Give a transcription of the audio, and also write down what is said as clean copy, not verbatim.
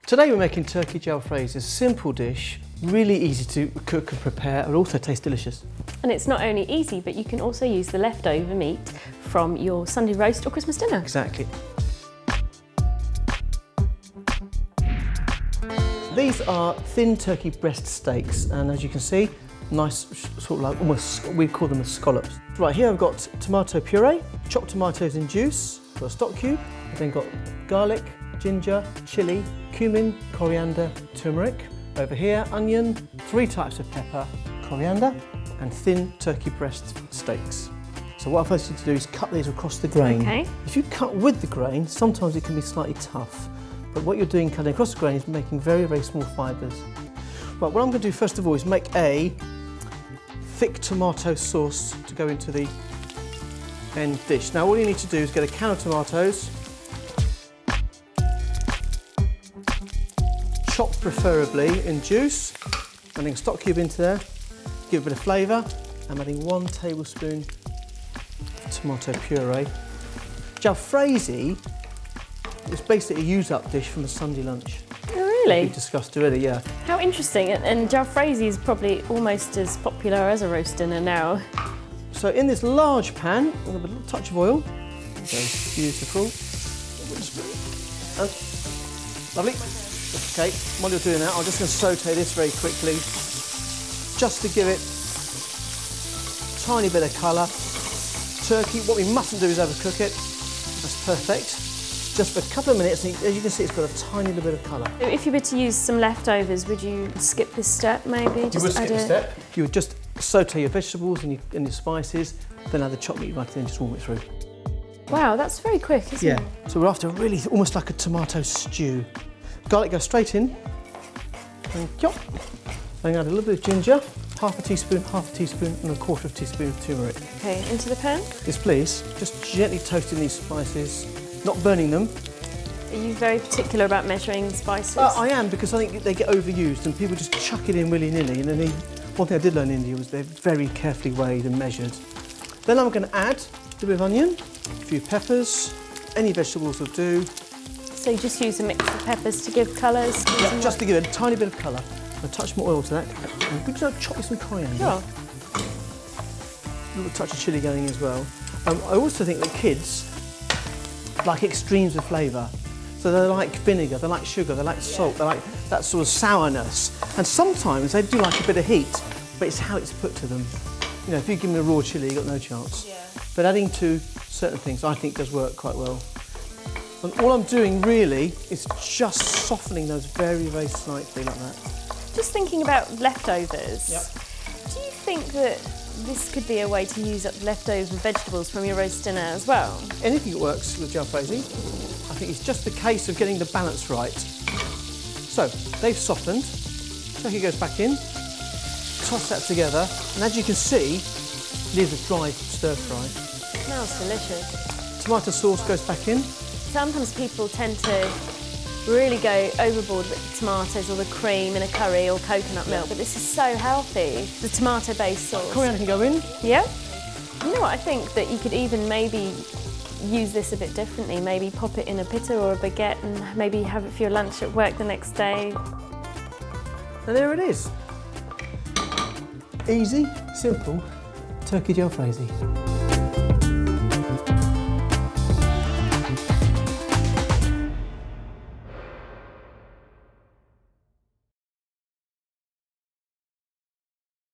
Today we're making turkey jalfrezi, a simple dish, really easy to cook and prepare, and also tastes delicious. And it's not only easy, but you can also use the leftover meat from your Sunday roast or Christmas dinner. Exactly. These are thin turkey breast steaks, and as you can see, nice sort of like almost, we call them as scallops. Right, here I've got tomato puree, chopped tomatoes in juice, got a stock cube, I've then got garlic, ginger, chilli, cumin, coriander, turmeric. Over here, onion, 3 types of pepper, coriander, and thin turkey breast steaks. So what I first need to do is cut these across the grain. Okay. If you cut with the grain, sometimes it can be slightly tough, but what you're doing cutting across the grain is making very, very small fibres. Right, what I'm going to do first of all is make a thick tomato sauce to go into the end dish. Now all you need to do is get a can of tomatoes, chopped preferably in juice, adding a stock cube into there, give a bit of flavour. I'm adding 1 tablespoon of tomato puree. Jalfrezi is basically a use-up dish from a Sunday lunch. Oh, really? We discussed already, yeah. How interesting, and jalfrezi is probably almost as popular as a roast dinner now. So in this large pan, a little touch of oil, okay, beautiful, and lovely. Okay, while you're doing that, I'm just going to saute this very quickly, just to give it a tiny bit of colour. Turkey, what we mustn't do is overcook it. That's perfect. Just for a couple of minutes, and as you can see, it's got a tiny little bit of colour. If you were to use some leftovers, would you skip this step maybe? You would skip this step. You would just saute your vegetables and your spices, then add the chopped meat right in and just warm it through. Wow, that's very quick, isn't it? Yeah, so we're after really almost like a tomato stew. Garlic goes straight in, and chop. I'm going to add a little bit of ginger, half a teaspoon, and 1/4 teaspoon of turmeric. Okay, into the pan? Yes, please. Just gently toasting these spices, not burning them. Are you very particular about measuring spices? I am, because I think they get overused and people just chuck it in willy-nilly. And then one thing I did learn in India was they're very carefully weighed and measured. Then I'm going to add a little bit of onion, a few peppers, any vegetables will do. So you just use a mix of peppers to give colours? Yeah, just to give it a tiny bit of colour. A touch more oil to that. And we can chop with some coriander. Sure. A little touch of chilli going as well. I also think that kids like extremes of flavour. So they like vinegar, they like sugar, they like salt, they like that sort of sourness. And sometimes they do like a bit of heat, but it's how it's put to them. You know, if you give them a raw chilli, you've got no chance. Yeah. But adding to certain things, I think, does work quite well. And all I'm doing really is just softening those very, very slightly like that. Just thinking about leftovers, Yep. Do you think that this could be a way to use up leftover vegetables from your roast dinner as well? Anything that works with jalfrezi. I think it's just a case of getting the balance right. So, they've softened, turkey goes back in, toss that together, and as you can see, leave a dry stir fry. Smells delicious. Tomato sauce goes back in. Sometimes people tend to really go overboard with the tomatoes or the cream in a curry or coconut milk, but this is so healthy, the tomato-based sauce. Coriander can go in. Yeah? You know what, I think that you could even maybe use this a bit differently, maybe pop it in a pita or a baguette and maybe have it for your lunch at work the next day. And there it is. Easy, simple, turkey jalfrezi.